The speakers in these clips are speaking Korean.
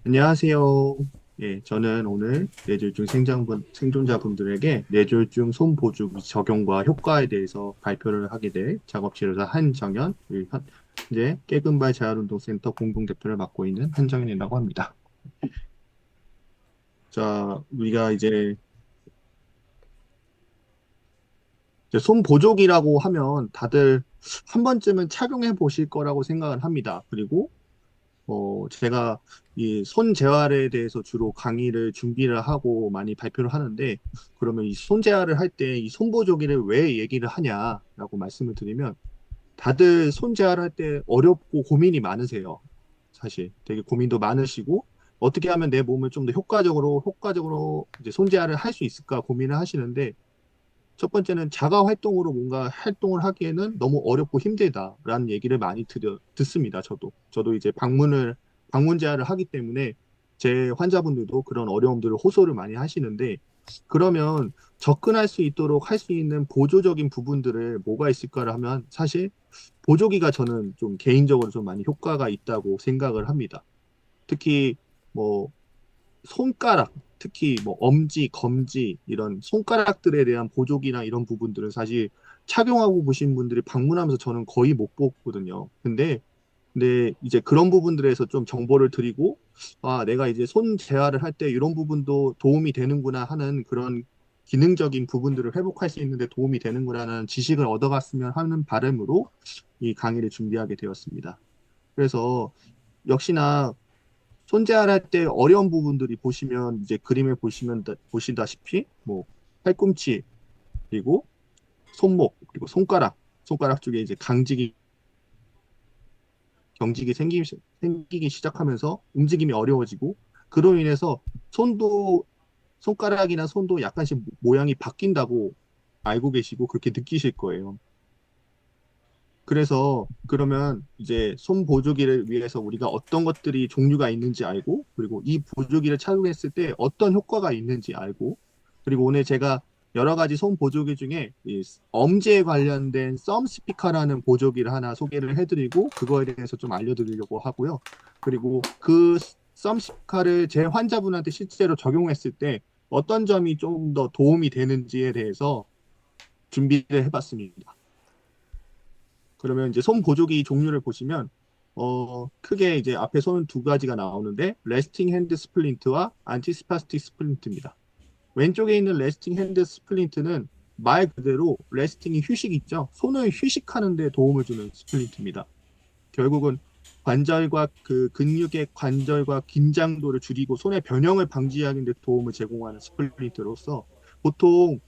안녕하세요. 예, 저는 오늘 뇌졸중 생존자분들에게 뇌졸중 손보조기 적용과 효과에 대해서 발표를 하게 될 작업실에서 한정현, 현재 깨금발 재활운동센터 공동대표를 맡고 있는 한정현이라고 합니다. 자, 우리가 이제 손보조기라고 하면 다들 한 번쯤은 착용해 보실 거라고 생각을 합니다. 그리고 제가 이 손 재활에 대해서 주로 강의를 준비를 하고 많이 발표를 하는데, 그러면 이 손 재활을 할 때 이 손보조기를 왜 얘기를 하냐라고 말씀을 드리면, 다들 손 재활할 때 어렵고 고민이 많으세요. 사실 되게 고민도 많으시고, 어떻게 하면 내 몸을 좀 더 효과적으로 이제 손 재활을 할 수 있을까 고민을 하시는데, 첫 번째는 자가 활동으로 뭔가 활동을 하기에는 너무 어렵고 힘들다라는 얘기를 많이 듣습니다. 저도 이제 방문 제한을 하기 때문에 제 환자분들도 그런 어려움들을 호소를 많이 하시는데, 그러면 접근할 수 있도록 할 수 있는 보조적인 부분들을 뭐가 있을까를 하면, 사실 보조기가 저는 좀 개인적으로 좀 많이 효과가 있다고 생각을 합니다. 특히 뭐 손가락, 특히 뭐 엄지, 검지 이런 손가락들에 대한 보조기나 이런 부분들은 사실 착용하고 보신 분들이 방문하면서 저는 거의 못 보거든요. 근데 이제 그런 부분들에서 좀 정보를 드리고, 아, 내가 이제 손 재활을 할 때 이런 부분도 도움이 되는구나 하는 그런 기능적인 부분들을 회복할 수 있는데 도움이 되는구나라는 지식을 얻어갔으면 하는 바람으로 이 강의를 준비하게 되었습니다. 그래서 역시나 손재활할 때 어려운 부분들이 보시면 이제 그림에 보시다시피 뭐 팔꿈치, 그리고 손목, 그리고 손가락 쪽에 이제 생기기 시작하면서 움직임이 어려워지고, 그로 인해서 손도 손가락이나 손도 약간씩 모양이 바뀐다고 알고 계시고 그렇게 느끼실 거예요. 그래서 그러면 이제 손 보조기를 위해서 우리가 어떤 것들이 종류가 있는지 알고, 그리고 이 보조기를 착용했을 때 어떤 효과가 있는지 알고, 그리고 오늘 제가 여러 가지 손 보조기 중에 이 엄지에 관련된 썸 스피커라는 보조기를 하나 소개를 해드리고 그거에 대해서 좀 알려드리려고 하고요. 그리고 그 썸 스피커를 제 환자분한테 실제로 적용했을 때 어떤 점이 좀 더 도움이 되는지에 대해서 준비를 해봤습니다. 그러면 이제 손 보조기 종류를 보시면 크게 이제 앞에 손은 두 가지가 나오는데, 레스팅 핸드 스플린트와 안티스파스틱 스플린트입니다. 왼쪽에 있는 레스팅 핸드 스플린트는 말 그대로 레스팅이 휴식 있죠. 손을 휴식하는 데 도움을 주는 스플린트입니다. 결국은 관절과 그 근육의 관절과 긴장도를 줄이고 손의 변형을 방지하는 데 도움을 제공하는 스플린트로서, 보통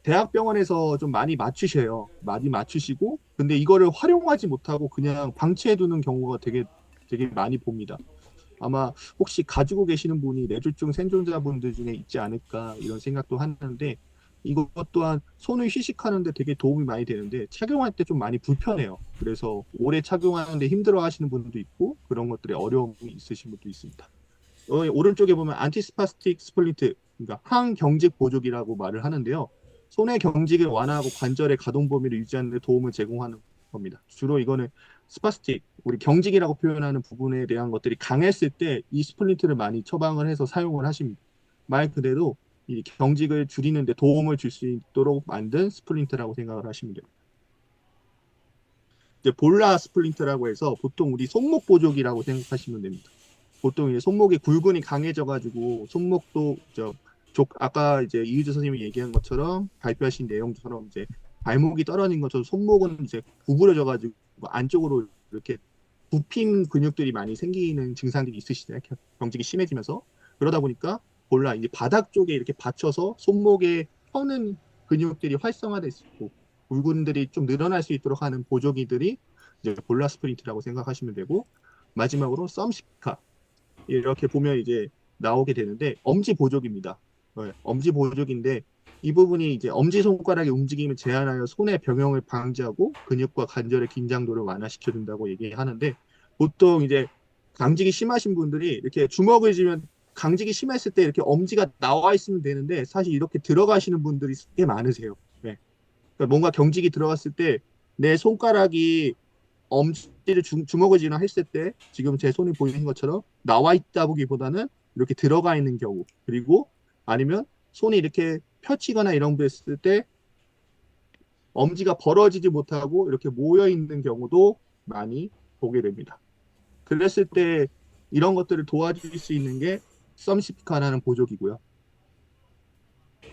대학병원에서 좀 많이 맞추셔요. 많이 맞추시고, 근데 이거를 활용하지 못하고 그냥 방치해 두는 경우가 되게 많이 봅니다. 아마 혹시 가지고 계시는 분이 뇌졸중 생존자분들 중에 있지 않을까 이런 생각도 하는데, 이것 또한 손을 휴식하는데 되게 도움이 많이 되는데 착용할 때 좀 많이 불편해요. 그래서 오래 착용하는데 힘들어 하시는 분도 있고 그런 것들에 어려움이 있으신 분도 있습니다. 오른쪽에 보면 안티스파스틱 스플린트, 그러니까 항경직 보조기라고 말을 하는데요. 손의 경직을 완화하고 관절의 가동 범위를 유지하는 데 도움을 제공하는 겁니다. 주로 이거는 스파스틱, 우리 경직이라고 표현하는 부분에 대한 것들이 강했을 때 이 스플린트를 많이 처방을 해서 사용을 하십니다. 말 그대로 이 경직을 줄이는 데 도움을 줄 수 있도록 만든 스플린트라고 생각을 하시면 됩니다. 이제 볼라 스플린트라고 해서 보통 우리 손목 보조기라고 생각하시면 됩니다. 보통 이제 손목에 굴근이 강해져가지고 손목도 아까 이제 이유주 선생님이 얘기한 것처럼 발표하신 내용처럼 이제 발목이 떨어진 것처럼 손목은 이제 구부러져가지고 안쪽으로 이렇게 굽힌 근육들이 많이 생기는 증상들이 있으시잖아요. 경직이 심해지면서. 그러다 보니까 볼라 이제 바닥 쪽에 이렇게 받쳐서 손목에 펴는 근육들이 활성화될 수 있고 굴근들이 좀 늘어날 수 있도록 하는 보조기들이 이제 볼라 스프린트라고 생각하시면 되고, 마지막으로 썸시카, 이렇게 보면 이제 나오게 되는데 엄지 보조기입니다. 엄지 보조기인데 이 부분이 이제 엄지 손가락의 움직임을 제한하여 손의 병형을 방지하고 근육과 관절의 긴장도를 완화시켜 준다고 얘기하는데, 보통 이제 강직이 심하신 분들이 이렇게 주먹을 쥐면 강직이 심했을 때 이렇게 엄지가 나와 있으면 되는데 사실 이렇게 들어가시는 분들이 꽤 많으세요. 네. 그러니까 뭔가 경직이 들어갔을 때 내 손가락이 엄지를 주먹을 쥐나 했을 때 지금 제 손이 보이는 것처럼 나와 있다 보기보다는 이렇게 들어가 있는 경우 그리고 아니면 손이 이렇게 펼치거나 이런 거 했을 때 엄지가 벌어지지 못하고 이렇게 모여 있는 경우도 많이 보게 됩니다. 그랬을 때 이런 것들을 도와줄 수 있는 게 썸시피카라는 보조기고요.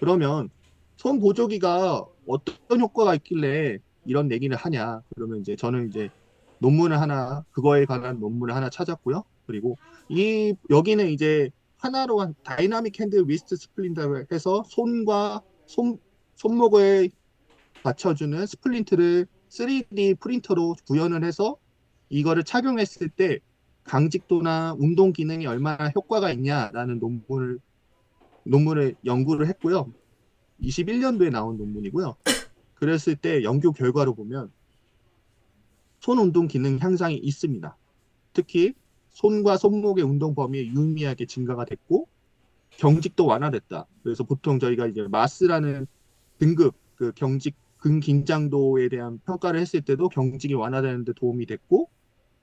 그러면 손 보조기가 어떤 효과가 있길래 이런 얘기를 하냐? 그러면 이제 저는 이제 논문을 하나 그거에 관한 논문을 하나 찾았고요. 그리고 이 여기는 이제 하나로 한 다이나믹 핸드 위스트 스플린터를 해서 손과 손목을 받쳐주는 스플린트를 3D 프린터로 구현을 해서 이거를 착용했을 때 강직도나 운동 기능이 얼마나 효과가 있냐라는 논문을 연구를 했고요. 21년도에 나온 논문이고요. 그랬을 때 연구 결과로 보면 손 운동 기능 향상이 있습니다. 특히 손과 손목의 운동 범위에 유의미하게 증가가 됐고 경직도 완화됐다. 그래서 보통 저희가 이제 마스라는 등급 그 경직 근긴장도에 대한 평가를 했을 때도 경직이 완화되는 데 도움이 됐고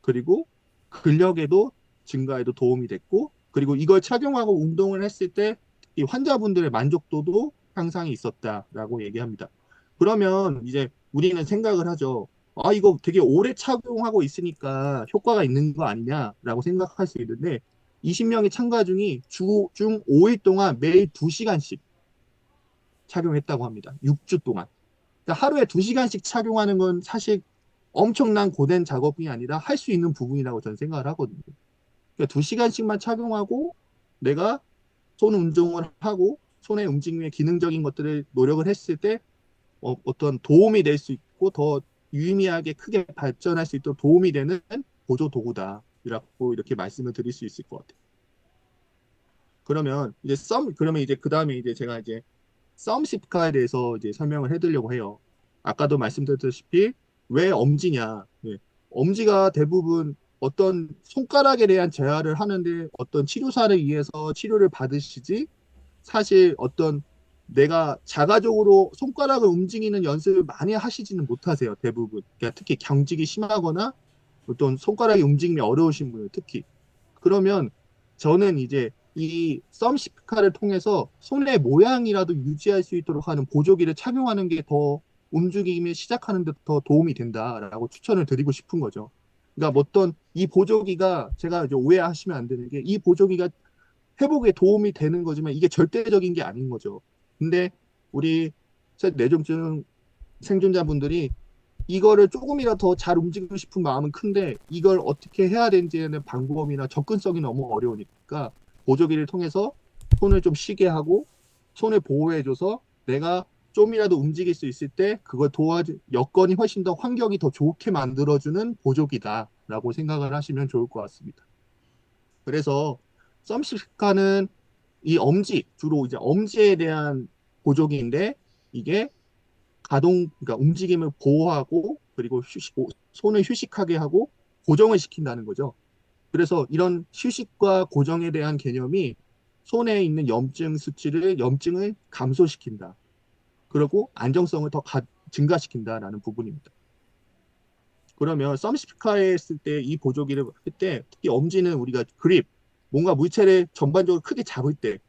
그리고 근력에도 증가에도 도움이 됐고 그리고 이걸 착용하고 운동을 했을 때 이 환자분들의 만족도도 향상이 있었다라고 얘기합니다. 그러면 이제 우리는 생각을 하죠. 아, 이거 되게 오래 착용하고 있으니까 효과가 있는 거 아니냐라고 생각할 수 있는데 20명의 참가 중이 중 5일 동안 매일 2시간씩 착용했다고 합니다. 6주 동안. 그러니까 하루에 2시간씩 착용하는 건 사실 엄청난 고된 작업이 아니라 할 수 있는 부분이라고 저는 생각을 하거든요. 그러니까 2시간씩만 착용하고 내가 손 운동을 하고 손의 움직임의 기능적인 것들을 노력을 했을 때 떤 도움이 될 수 있고 더 유의미하게 크게 발전할 수 있도록 도움이 되는 보조 도구다라고 이렇게 말씀을 드릴 수 있을 것 같아요. 그러면 이제 그 다음에 이제 제가 이제 썸시프카에 대해서 이제 설명을 해드리려고 해요. 아까도 말씀드렸다시피 왜 엄지냐? 예. 엄지가 대부분 어떤 손가락에 대한 재활을 하는데 어떤 치료사를 위해서 치료를 받으시지 사실 어떤 내가 자가적으로 손가락을 움직이는 연습을 많이 하시지는 못하세요. 대부분. 그러니까 특히 경직이 심하거나 어떤 손가락의 움직임이 어려우신 분들 특히. 그러면 저는 이제 이 썸시프카를 통해서 손의 모양이라도 유지할 수 있도록 하는 보조기를 착용하는 게 더 움직임을 시작하는 데 더 도움이 된다라고 추천을 드리고 싶은 거죠. 그러니까 뭐 어떤 이 보조기가 제가 이제 오해하시면 안 되는 게 이 보조기가 회복에 도움이 되는 거지만 이게 절대적인 게 아닌 거죠. 근데 우리 뇌졸중 생존자분들이 이거를 조금이라도 더 잘 움직이고 싶은 마음은 큰데 이걸 어떻게 해야 되는지는 방법이나 접근성이 너무 어려우니까 보조기를 통해서 손을 좀 쉬게 하고 손을 보호해줘서 내가 좀이라도 움직일 수 있을 때 그걸 도와주 여건이 훨씬 더 환경이 더 좋게 만들어주는 보조기다라고 생각을 하시면 좋을 것 같습니다. 그래서 썸시카는 이 엄지 주로 이제 엄지에 대한 보조기인데 이게 그러니까 움직임을 보호하고 그리고 손을 휴식하게 하고 고정을 시킨다는 거죠. 그래서 이런 휴식과 고정에 대한 개념이 손에 있는 염증을 감소시킨다. 그리고 안정성을 더 증가시킨다라는 부분입니다. 그러면 썸시피카에 했을 때 이 보조기를 할 때 특히 엄지는 우리가 뭔가 물체를 전반적으로 크게 잡을 때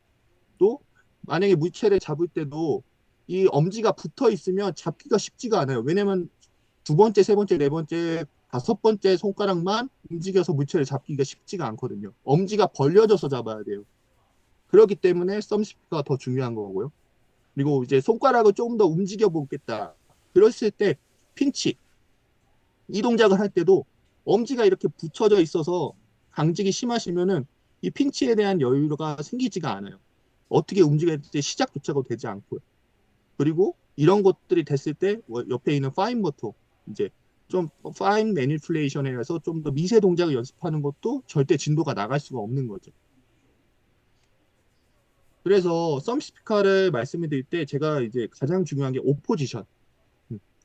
또 만약에 물체를 잡을 때도 이 엄지가 붙어 있으면 잡기가 쉽지가 않아요. 왜냐면 두 번째, 세 번째, 네 번째, 다섯 번째 손가락만 움직여서 물체를 잡기가 쉽지가 않거든요. 엄지가 벌려져서 잡아야 돼요. 그렇기 때문에 썸시프가 더 중요한 거고요. 그리고 이제 손가락을 조금 더 움직여 보겠다. 그랬을 때 핀치, 이 동작을 할 때도 엄지가 이렇게 붙여져 있어서 강직이 심하시면은 이 핀치에 대한 여유가 생기지가 않아요. 어떻게 움직여야 될지 시작조차가 되지 않고요. 그리고 이런 것들이 됐을 때 옆에 있는 파인 모터 이제 좀 파인 매니플레이션에 의해서 좀 더 미세 동작을 연습하는 것도 절대 진도가 나갈 수가 없는 거죠. 그래서 썸시피카를 말씀을 드릴 때 제가 이제 가장 중요한 게 오포지션.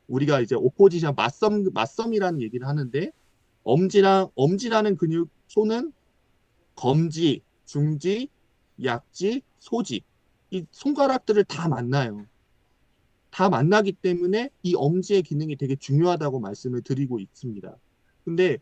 우리가 이제 오포지션 맞섬이라는 얘기를 하는데 엄지라는 근육 손은 검지, 중지, 약지, 소지 이 손가락들을 다 만나요. 다 만나기 때문에 이 엄지의 기능이 되게 중요하다고 말씀을 드리고 있습니다. 근데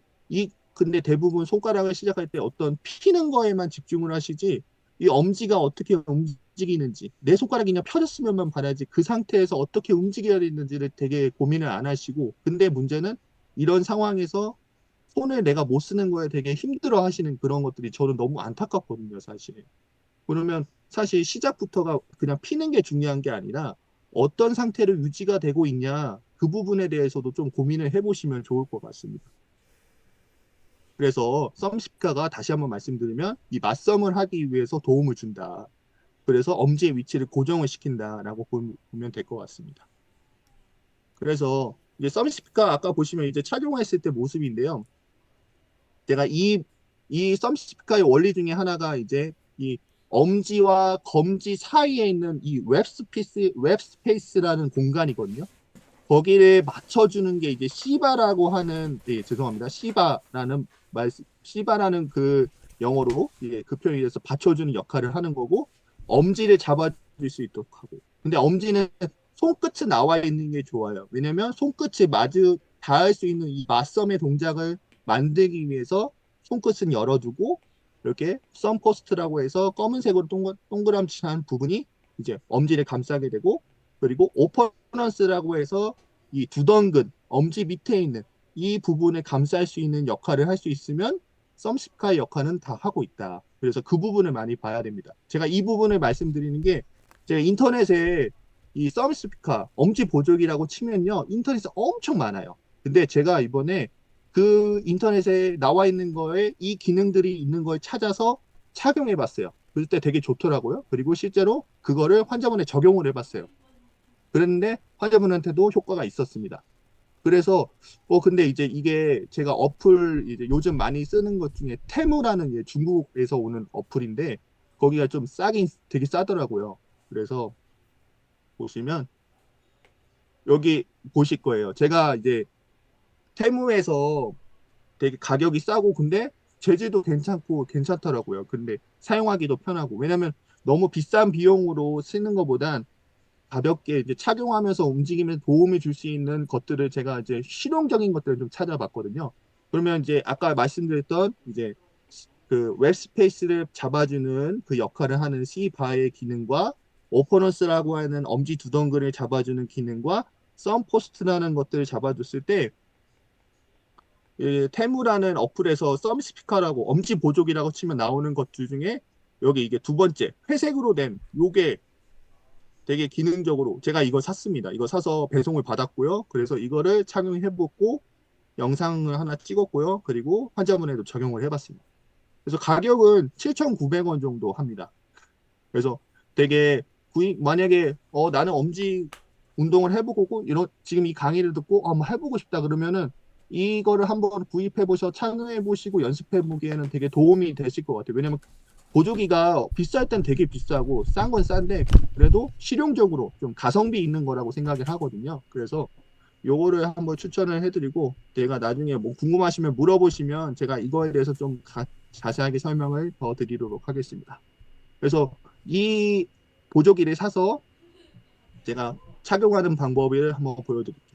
근데 대부분 손가락을 시작할 때 어떤 피는 거에만 집중을 하시지 이 엄지가 어떻게 움직이는지 내 손가락이 그냥 펴졌으면만 바라지 그 상태에서 어떻게 움직여야 되는지를 되게 고민을 안 하시고 근데 문제는 이런 상황에서 손을 내가 못 쓰는 거에 되게 힘들어 하시는 그런 것들이 저는 너무 안타깝거든요, 사실. 그러면 사실 시작부터가 그냥 피는 게 중요한 게 아니라 어떤 상태로 유지가 되고 있냐 그 부분에 대해서도 좀 고민을 해보시면 좋을 것 같습니다. 그래서 썸십카가 다시 한번 말씀드리면 이 맞썸을 하기 위해서 도움을 준다. 그래서 엄지의 위치를 고정을 시킨다라고 보면 될 것 같습니다. 그래서 이제 썸십카 아까 보시면 이제 착용했을 때 모습인데요. 제가 이 썸십카의 원리 중에 하나가 이제 이 엄지와 검지 사이에 있는 이 웹스페이스라는 공간이거든요. 거기를 맞춰주는 게 이제 시바라고 하는, 예, 죄송합니다. 시바라는 그 영어로, 예, 그 표현이 돼서 받쳐주는 역할을 하는 거고, 엄지를 잡아줄 수 있도록 하고. 근데 엄지는 손끝이 나와 있는 게 좋아요. 왜냐면 손끝이 마주 닿을 수 있는 이 맞섬의 동작을 만들기 위해서 손끝은 열어두고, 이렇게 썸포스트라고 해서 검은색으로 동그랗지한 부분이 이제 엄지를 감싸게 되고, 그리고 오퍼넌스라고 해서 이 두덩근, 엄지 밑에 있는 이 부분을 감쌀 수 있는 역할을 할 수 있으면 썸십카의 역할은 다 하고 있다. 그래서 그 부분을 많이 봐야 됩니다. 제가 이 부분을 말씀드리는 게 제가 인터넷에 이 썸십카, 엄지 보조기라고 치면요. 인터넷에 엄청 많아요. 근데 제가 이번에 그 인터넷에 나와 있는 거에 이 기능들이 있는 걸 찾아서 착용해 봤어요. 그때 되게 좋더라고요. 그리고 실제로 그거를 환자분에 적용을 해봤어요. 그랬는데 환자분한테도 효과가 있었습니다. 그래서 근데 이제 이게 제가 어플 이제 요즘 많이 쓰는 것 중에 테무라는 이제 중국에서 오는 어플인데 거기가 좀 싸긴 되게 싸더라고요. 그래서 보시면 여기 보실 거예요. 제가 이제 테무에서 되게 가격이 싸고 근데 재질도 괜찮고 괜찮더라고요. 근데 사용하기도 편하고 왜냐면 너무 비싼 비용으로 쓰는 것보단 가볍게 이제 착용하면서 움직이면 도움이 줄 수 있는 것들을 제가 이제 실용적인 것들을 좀 찾아봤거든요. 그러면 이제 아까 말씀드렸던 이제 그 웹스페이스를 잡아주는 그 역할을 하는 C바의 기능과 오퍼넌스라고 하는 엄지 두덩근을 잡아주는 기능과 썸포스트라는 것들을 잡아줬을 때 이 테무라는 어플에서 썸스피커라고 엄지 보조기라고 치면 나오는 것들 중에 여기 이게 두 번째 회색으로 된 요게 되게 기능적으로 제가 이거 샀습니다. 이거 사서 배송을 받았고요. 그래서 이거를 착용해보고 영상을 하나 찍었고요. 그리고 환자분에도 적용을 해봤습니다. 그래서 가격은 7,900원 정도 합니다. 그래서 되게 만약에 나는 엄지 운동을 해보고 이런 지금 이 강의를 듣고 한번 해보고 싶다 그러면은 이거를 한번 구입해 보셔 착용해 보시고 연습해 보기에는 되게 도움이 되실 것 같아요. 왜냐면 보조기가 비쌀 땐 되게 비싸고 싼 건 싼데 그래도 실용적으로 좀 가성비 있는 거라고 생각을 하거든요. 그래서 요거를 한번 추천을 해드리고 내가 나중에 뭐 궁금하시면 물어보시면 제가 이거에 대해서 좀 자세하게 설명을 더 드리도록 하겠습니다. 그래서 이 보조기를 사서 제가 착용하는 방법을 한번 보여드릴게요.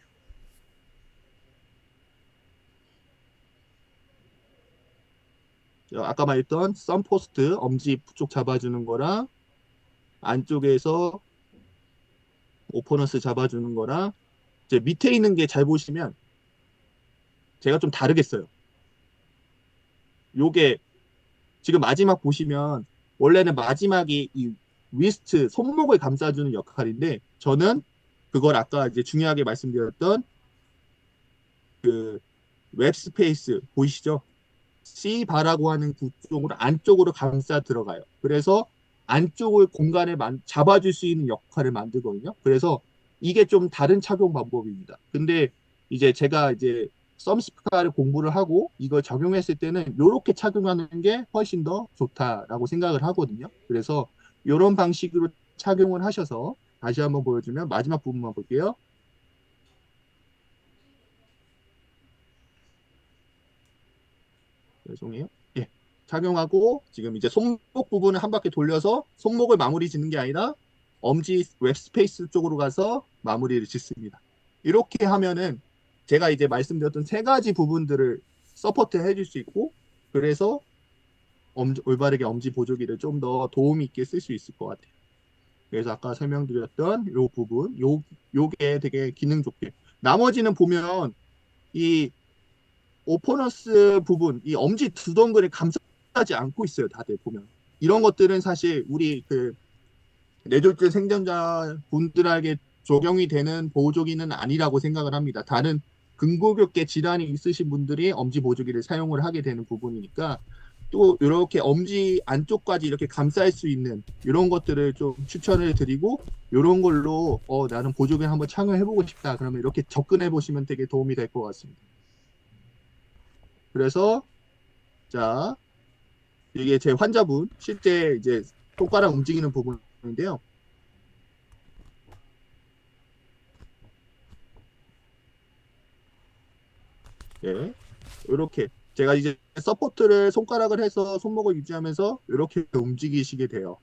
아까 말했던 썬포스트 엄지 쪽 잡아주는 거랑 안쪽에서 오퍼너스 잡아주는 거랑 이제 밑에 있는 게 잘 보시면 제가 좀 다르겠어요. 요게 지금 마지막 보시면 원래는 마지막이 이 위스트 손목을 감싸주는 역할인데 저는 그걸 아까 이제 중요하게 말씀드렸던 그 웹스페이스 보이시죠? C바라고 하는 그쪽으로 안쪽으로 감싸 들어가요. 그래서 안쪽을 공간을 잡아줄 수 있는 역할을 만들거든요. 그래서 이게 좀 다른 착용 방법입니다. 근데 이제 제가 이제 썸스카를 공부를 하고 이걸 적용했을 때는 이렇게 착용하는 게 훨씬 더 좋다라고 생각을 하거든요. 그래서 이런 방식으로 착용을 하셔서 다시 한번 보여주면 마지막 부분만 볼게요. 죄송해요. 예. 착용하고 지금 이제 손목 부분을 한 바퀴 돌려서 손목을 마무리 짓는 게 아니라 엄지 웹스페이스 쪽으로 가서 마무리를 짓습니다. 이렇게 하면은 제가 이제 말씀드렸던 세 가지 부분들을 서포트 해줄 수 있고 그래서 올바르게 엄지 보조기를 좀 더 도움이 있게 쓸 수 있을 것 같아요. 그래서 아까 설명드렸던 요 부분, 요게 되게 기능 좋게. 나머지는 보면 이 오퍼너스 부분, 이 엄지 두 동글을 감싸지 않고 있어요. 다들 보면. 이런 것들은 사실 우리 그 뇌졸중 생존자 분들에게 적용이 되는 보조기는 아니라고 생각을 합니다. 다른 근고격계 질환이 있으신 분들이 엄지 보조기를 사용을 하게 되는 부분이니까 또 이렇게 엄지 안쪽까지 이렇게 감쌀 수 있는 이런 것들을 좀 추천을 드리고 이런 걸로 나는 보조기를 한번 착용해보고 싶다. 그러면 이렇게 접근해 보시면 되게 도움이 될 것 같습니다. 그래서 자 이게 제 환자분 실제 이제 손가락 움직이는 부분인데요. 예, 이렇게 제가 이제 서포트를 손가락을 해서 손목을 유지하면서 이렇게 움직이시게 돼요.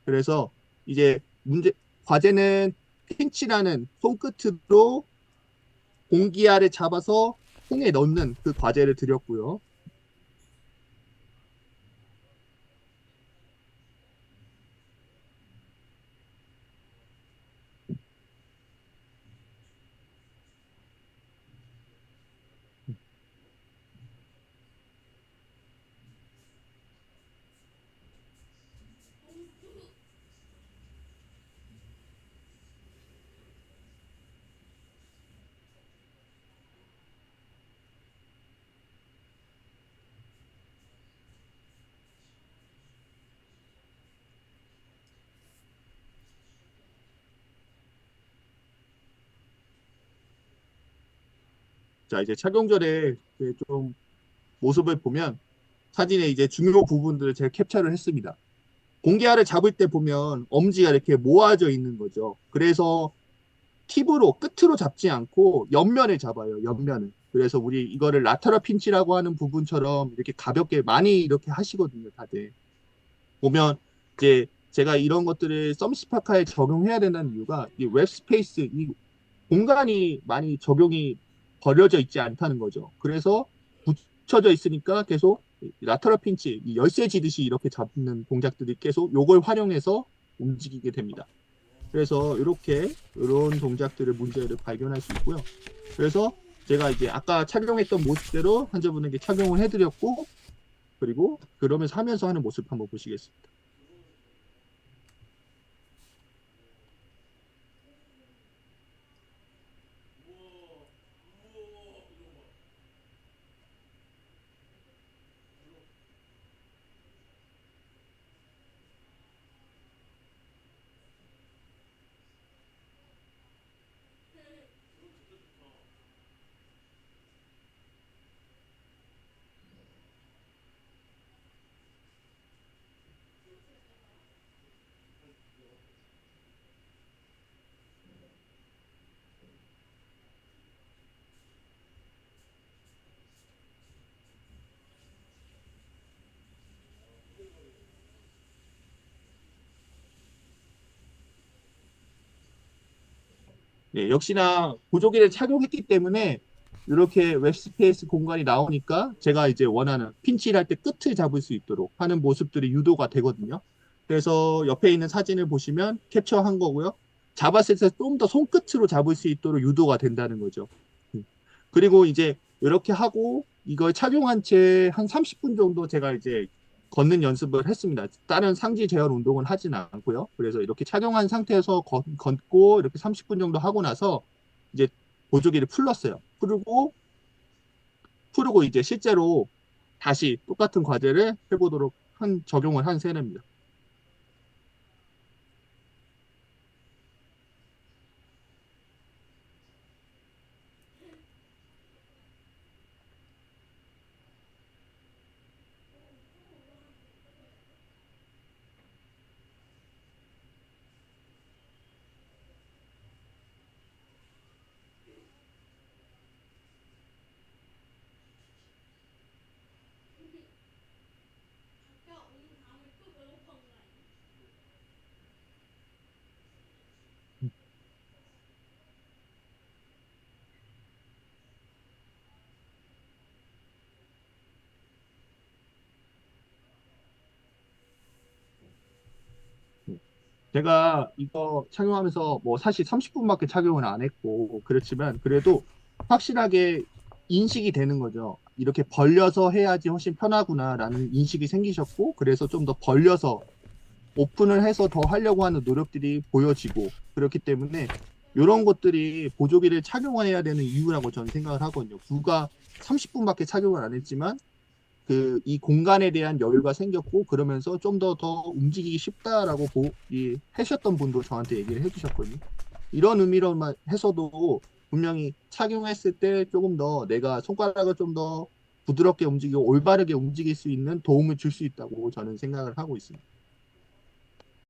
그래서 이제 과제는 핀치라는 손끝으로 공기알을 잡아서 통에 넣는 그 과제를 드렸고요. 자, 이제 착용 전에 좀 모습을 보면 사진에 이제 중요 부분들을 제가 캡처를 했습니다. 공기알을 잡을 때 보면 엄지가 이렇게 모아져 있는 거죠. 그래서 팁으로 끝으로 잡지 않고 옆면을 잡아요. 옆면을. 그래서 우리 이거를 라테럴 핀치라고 하는 부분처럼 이렇게 가볍게 많이 이렇게 하시거든요. 다들. 보면 이제 제가 이런 것들을 썸시파카에 적용해야 된다는 이유가 이 웹 스페이스, 이 공간이 많이 적용이 버려져 있지 않다는 거죠. 그래서 붙여져 있으니까 계속 라테럴 핀치, 이 열쇠 지듯이 이렇게 잡는 동작들이 계속 요걸 활용해서 움직이게 됩니다. 그래서 이렇게 이런 동작들의 문제를 발견할 수 있고요. 그래서 제가 이제 아까 착용했던 모습대로 환자분에게 착용을 해드렸고 그리고 그러면서 하면서 하는 모습 한번 보시겠습니다. 네, 역시나 보조기를 착용했기 때문에 이렇게 웹스페이스 공간이 나오니까 제가 이제 원하는 핀치를 할 때 끝을 잡을 수 있도록 하는 모습들이 유도가 되거든요. 그래서 옆에 있는 사진을 보시면 캡처한 거고요. 잡았을 때 좀 더 손끝으로 잡을 수 있도록 유도가 된다는 거죠. 음. 그리고 이제 이렇게 하고 이걸 착용한 채 한 30분 정도 제가 이제 걷는 연습을 했습니다. 다른 상지 제어 운동은 하진 않고요. 그래서 이렇게 착용한 상태에서 걷고 이렇게 30분 정도 하고 나서 이제 보조기를 풀렀어요. 풀고 이제 실제로 다시 똑같은 과제를 해보도록 적용을 한 세례입니다. 제가 이거 착용하면서 뭐 사실 30분밖에 착용을 안 했고 그렇지만 그래도 확실하게 인식이 되는 거죠. 이렇게 벌려서 해야지 훨씬 편하구나라는 인식이 생기셨고 그래서 좀 더 벌려서 오픈을 해서 더 하려고 하는 노력들이 보여지고 그렇기 때문에 이런 것들이 보조기를 착용해야 되는 이유라고 저는 생각을 하거든요. 불과 30분밖에 착용을 안 했지만 이 공간에 대한 여유가 생겼고 그러면서 좀 더 움직이기 쉽다라고 하셨던 분도 저한테 얘기를 해주셨거든요. 이런 의미로만 해서도 분명히 착용했을 때 조금 더 내가 손가락을 좀 더 부드럽게 움직이고 올바르게 움직일 수 있는 도움을 줄 수 있다고 저는 생각을 하고 있습니다.